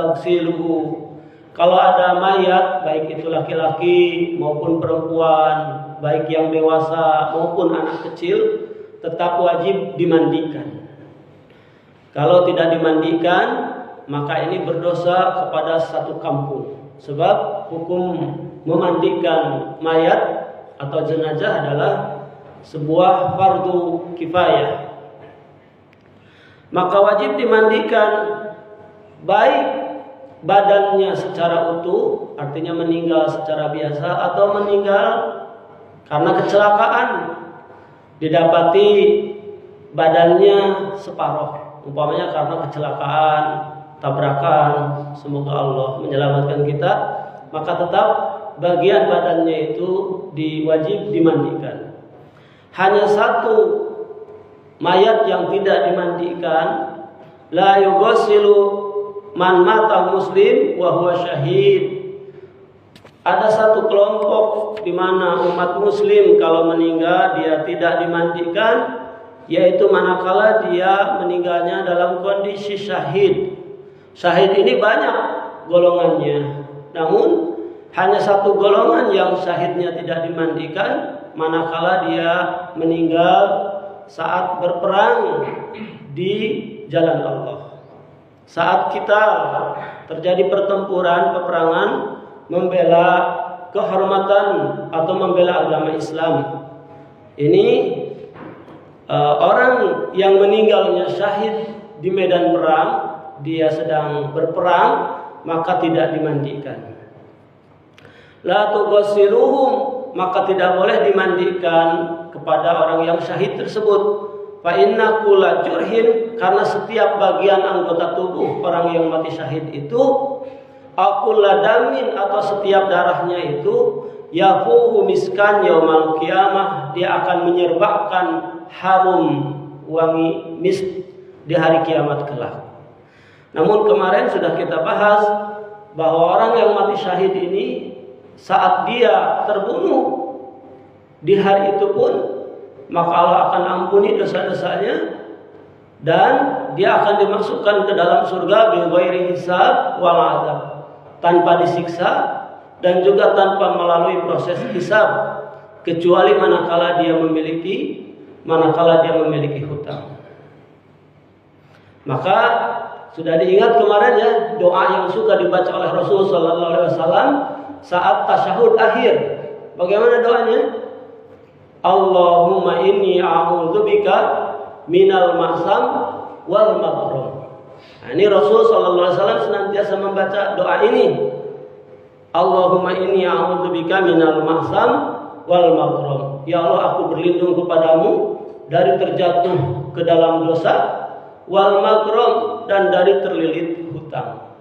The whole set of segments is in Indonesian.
taghsiluhu. Kalau ada mayat, baik itu laki-laki maupun perempuan, baik yang dewasa maupun anak kecil, tetap wajib dimandikan. Kalau tidak dimandikan, maka ini berdosa kepada satu kampung. Sebab hukum memandikan mayat atau jenazah adalah sebuah fardu kifayah. Maka wajib dimandikan baik badannya secara utuh, artinya meninggal secara biasa, atau meninggal karena kecelakaan, didapati badannya separuh, umpamanya karena kecelakaan, tabrakan, semoga Allah menyelamatkan kita, maka tetap bagian badannya itu diwajib dimandikan. Hanya satu mayat yang tidak dimandikan, la yughsilu man mata muslim wa huwa syahid. Ada satu kelompok di mana umat muslim kalau meninggal dia tidak dimandikan, yaitu manakala dia meninggalnya dalam kondisi syahid. Syahid ini banyak golongannya, namun hanya satu golongan yang syahidnya tidak dimandikan, manakala dia meninggal saat berperang di jalan Allah. Saat kita terjadi pertempuran, peperangan, membela kehormatan atau membela agama Islam. Ini orang yang meninggalnya syahid di medan perang, dia sedang berperang, maka tidak dimandikan. La tughsiluhum, maka tidak boleh dimandikan kepada orang yang syahid tersebut. Fa inna kulla jurhin, karena setiap bagian anggota tubuh orang yang mati syahid itu, akulla damin, atau setiap darahnya itu, yafuhu miskan yaumal qiyamah, dia akan menyerbakan harum wangi misk di hari kiamat kelak. Namun kemarin sudah kita bahas bahwa orang yang mati syahid ini, saat dia terbunuh di hari itu pun, maka Allah akan ampuni dosa-dosanya dan dia akan dimasukkan ke dalam surga bighairi hisab wal adab, tanpa disiksa dan juga tanpa melalui proses hisab, kecuali manakala dia memiliki hutang. Maka sudah diingat kemarin ya, doa yang suka dibaca oleh Rasul sallallahu alaihi wasallam saat tasyahud akhir. Bagaimana doanya? Allahumma inni a'udzubika minal ma'sam wal maghrum. Nah, ini Rasul sallallahu alaihi wasallam senantiasa membaca doa ini. Allahumma inni a'udzubika minal ma'sam wal maghrum. Ya Allah, aku berlindung kepadamu dari terjatuh ke dalam dosa, wal maghrum, dan dari terlilit hutang.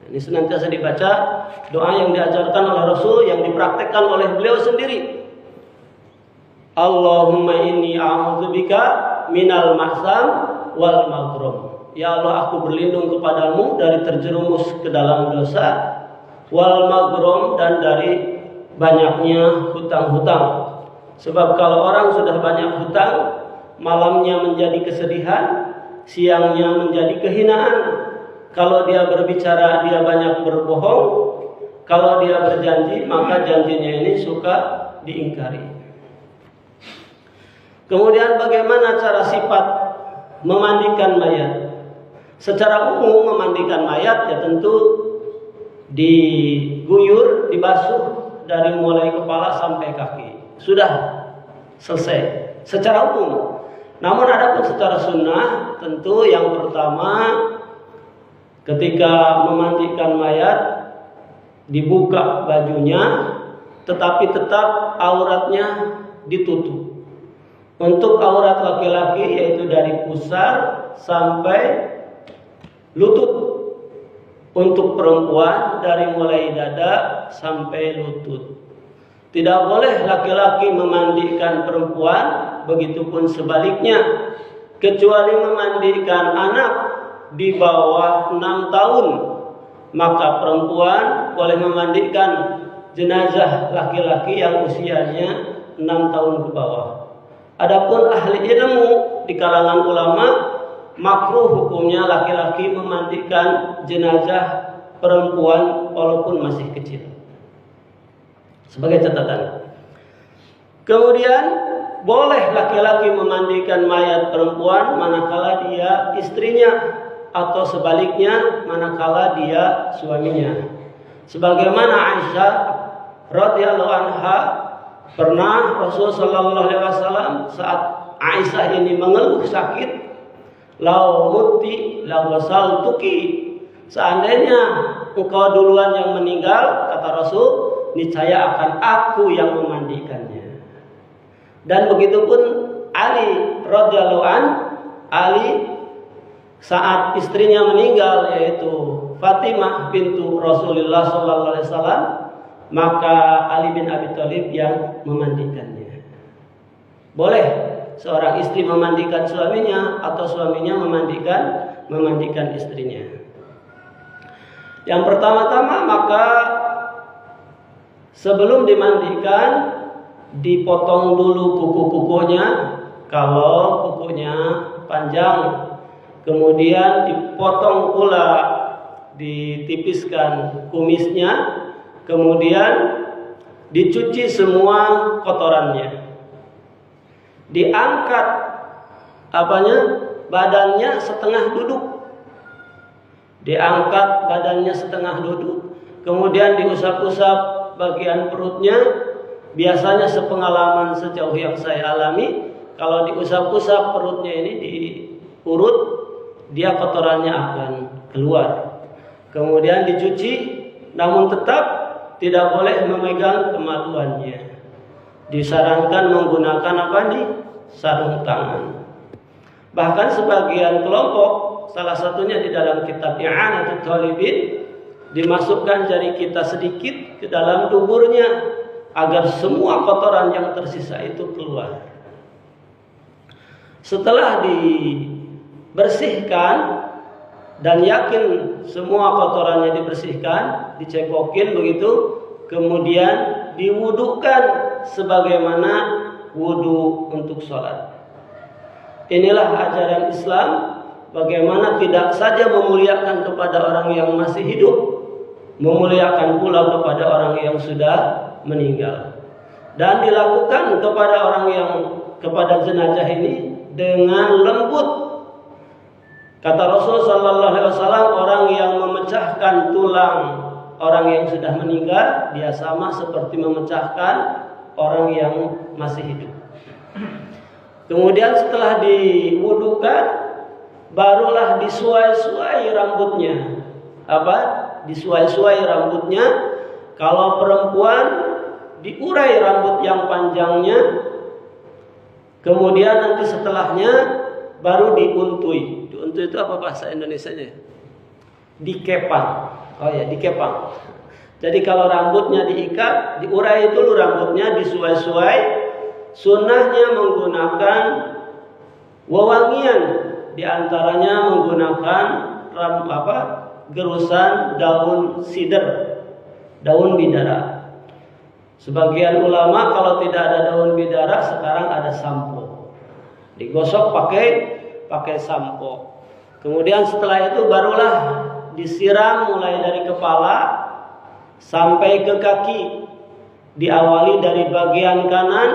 Ini senantiasa dibaca doa yang diajarkan oleh Rasul, yang dipraktekkan oleh beliau sendiri. Allahumma inni a'udzubika minal ma'sam wal maghrum. Ya Allah, aku berlindung kepadamu dari terjerumus ke dalam dosa, wal maghrum, dan dari banyaknya hutang-hutang. Sebab kalau orang sudah banyak hutang, malamnya menjadi kesedihan, siangnya menjadi kehinaan. Kalau dia berbicara, dia banyak berbohong. Kalau dia berjanji, maka janjinya ini suka diingkari. Kemudian bagaimana cara sifat memandikan mayat? Secara umum memandikan mayat ya tentu diguyur, dibasuh dari mulai kepala sampai kaki. Sudah selesai secara umum. Namun adapun secara sunnah, tentu yang pertama ketika memandikan mayat dibuka bajunya, tetapi tetap auratnya ditutup. Untuk aurat laki-laki yaitu dari pusar sampai lutut. Untuk perempuan dari mulai dada sampai lutut. Tidak boleh laki-laki memandikan perempuan, begitupun sebaliknya, kecuali memandikan anak di bawah 6 tahun. Maka perempuan boleh memandikan jenazah laki-laki yang usianya 6 tahun ke bawah. Adapun ahli ilmu di kalangan ulama makruh hukumnya laki-laki memandikan jenazah perempuan walaupun masih kecil. Sebagai catatan. Kemudian boleh laki-laki memandikan mayat perempuan manakala dia istrinya, atau sebaliknya manakala dia suaminya. Sebagaimana Aisyah radhiyallahu anha, pernah Rasul sallallahu alaihi wasallam saat Aisyah ini mengeluh sakit, lau muti la wasaltuki, seandainya engkau duluan yang meninggal, kata Rasul, niscaya akan aku yang memandikannya. Dan begitupun Ali radhiyallahu an, Ali saat istrinya meninggal, yaitu Fatimah bintu Rasulullah sallallahu alaihi wasallam, maka Ali bin Abi Thalib yang memandikannya. Boleh seorang istri memandikan suaminya atau suaminya memandikan istrinya. Yang pertama-tama, maka sebelum dimandikan dipotong dulu kuku-kukunya kalau kukunya panjang. Kemudian dipotong pula, ditipiskan kumisnya, kemudian dicuci semua kotorannya. Diangkat badannya setengah duduk. Diangkat badannya setengah duduk, kemudian diusap-usap bagian perutnya. Biasanya sepengalaman sejauh yang saya alami, kalau diusap-usap perutnya ini diurut, dia kotorannya akan keluar. Kemudian dicuci, namun tetap tidak boleh memegang kemaluannya. Disarankan menggunakan sarung tangan. Bahkan sebagian kelompok, salah satunya di dalam kitab I'anatul Talibin, dimasukkan jari kita sedikit ke dalam duburnya agar semua kotoran yang tersisa itu keluar. Setelah dibersihkan dan yakin semua kotorannya dibersihkan, dicekokin begitu, kemudian diwudukan sebagaimana wudu untuk sholat. Inilah ajaran Islam, bagaimana tidak saja memuliakan kepada orang yang masih hidup, memuliakan pula kepada orang yang sudah meninggal. Dan dilakukan kepada jenazah ini dengan lembut. Kata Rasul sallallahu alaihi wasallam, orang yang memecahkan tulang orang yang sudah meninggal, dia sama seperti memecahkan orang yang masih hidup. Kemudian setelah diwudukan, barulah disuai-suai rambutnya. Disuai-suai rambutnya. Kalau perempuan, diurai rambut yang panjangnya. Kemudian nanti setelahnya baru diuntui. Diuntui itu apa bahasa Indonesianya? Dikepang. Oh ya, dikepang. Jadi kalau rambutnya diikat, diurai dulu rambutnya, disuai-suai. Sunnahnya menggunakan wewangian, diantaranya menggunakan gerusan daun sider, daun bidara. Sebagian ulama kalau tidak ada daun bidara, sekarang ada sampo. Digosok pakai sampo. Kemudian setelah itu barulah disiram mulai dari kepala sampai ke kaki. Diawali dari bagian kanan,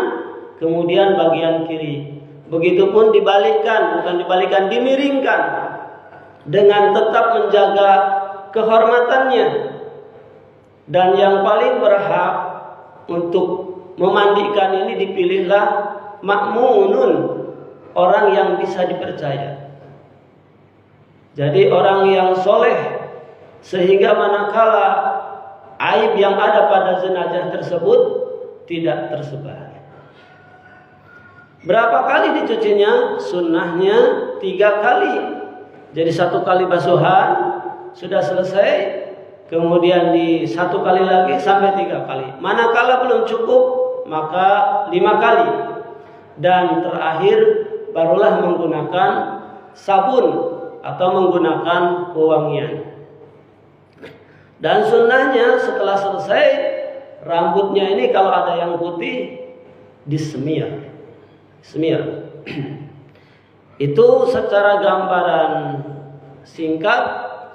kemudian bagian kiri. Begitupun dimiringkan dengan tetap menjaga kehormatannya. Dan yang paling berhak untuk memandikan ini dipilihlah ma'munun, orang yang bisa dipercaya. Jadi orang yang soleh, sehingga manakala aib yang ada pada jenazah tersebut tidak tersebar. Berapa kali dicucinya? Sunnahnya 3 kali. Jadi 1 kali basuhan sudah selesai, kemudian di 1 kali lagi sampai 3 kali. Manakala belum cukup, maka 5 kali. Dan terakhir barulah menggunakan sabun atau menggunakan wewangian. Dan sunnahnya setelah selesai, rambutnya ini kalau ada yang putih disemir. Itu secara gambaran singkat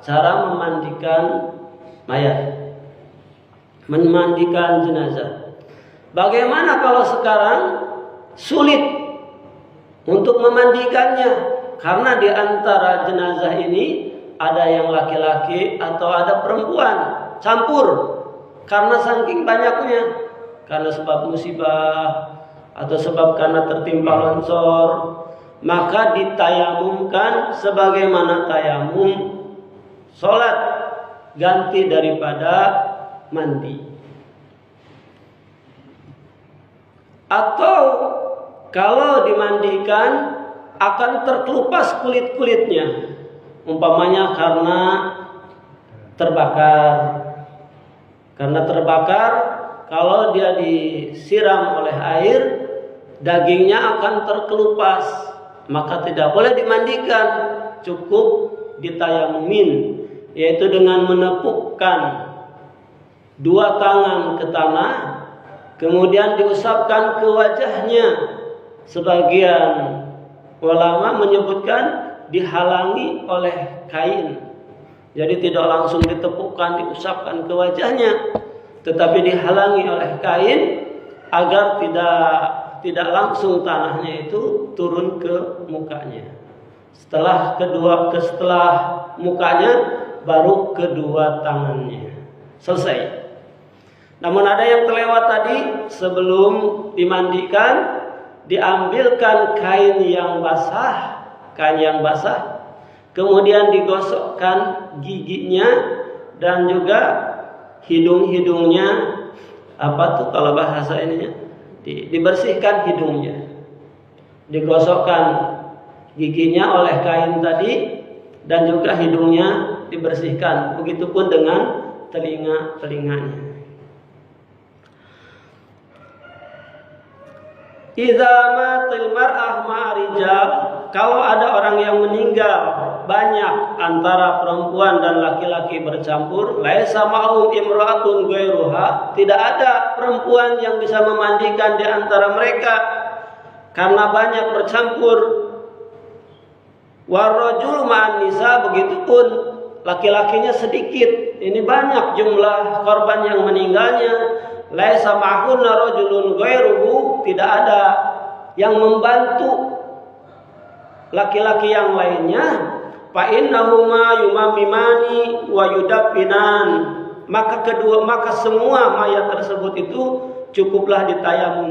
cara memandikan mayat, memandikan jenazah. Bagaimana kalau sekarang sulit untuk memandikannya? Karena di antara jenazah ini ada yang laki-laki atau ada perempuan, campur. Karena saking banyaknya, karena sebab musibah atau sebab karena tertimpa longsor, maka ditayamumkan sebagaimana tayamum sholat, ganti daripada mandi. Atau kalau dimandikan akan terkelupas kulit-kulitnya, umpamanya karena terbakar. Karena terbakar, kalau dia disiram oleh air, dagingnya akan terkelupas, maka tidak boleh dimandikan, cukup ditayamumin, yaitu dengan menepukkan dua tangan ke tanah, kemudian diusapkan ke wajahnya. Sebagian ulama menyebutkan dihalangi oleh kain. Jadi tidak langsung ditepukkan, diusapkan ke wajahnya, tetapi dihalangi oleh kain agar tidak langsung tanahnya itu turun ke mukanya. Setelah mukanya baru kedua tangannya. Selesai. Namun ada yang terlewat tadi, sebelum dimandikan diambilkan kain yang basah, kemudian digosokkan giginya dan juga hidung-hidungnya, kalau bahasa ininya, dibersihkan hidungnya, digosokkan giginya oleh kain tadi dan juga hidungnya dibersihkan. Begitupun dengan telinganya. Idza matil mar'ah ma'rijal, kalau ada orang yang meninggal banyak antara perempuan dan laki-laki bercampur, laisa ma'hum imra'atun ghairuha, tidak ada perempuan yang bisa memandikan di antara mereka karena banyak bercampur. Warajul ma'an nisa, begitupun laki-lakinya sedikit, ini banyak jumlah korban yang meninggalnya. Laisa ma'hunna rajulun ghairuhu, tidak ada yang membantu laki-laki yang lainnya. Fa innahuma yumamimani wa yudaffinan, maka semua mayat tersebut itu cukuplah ditayamum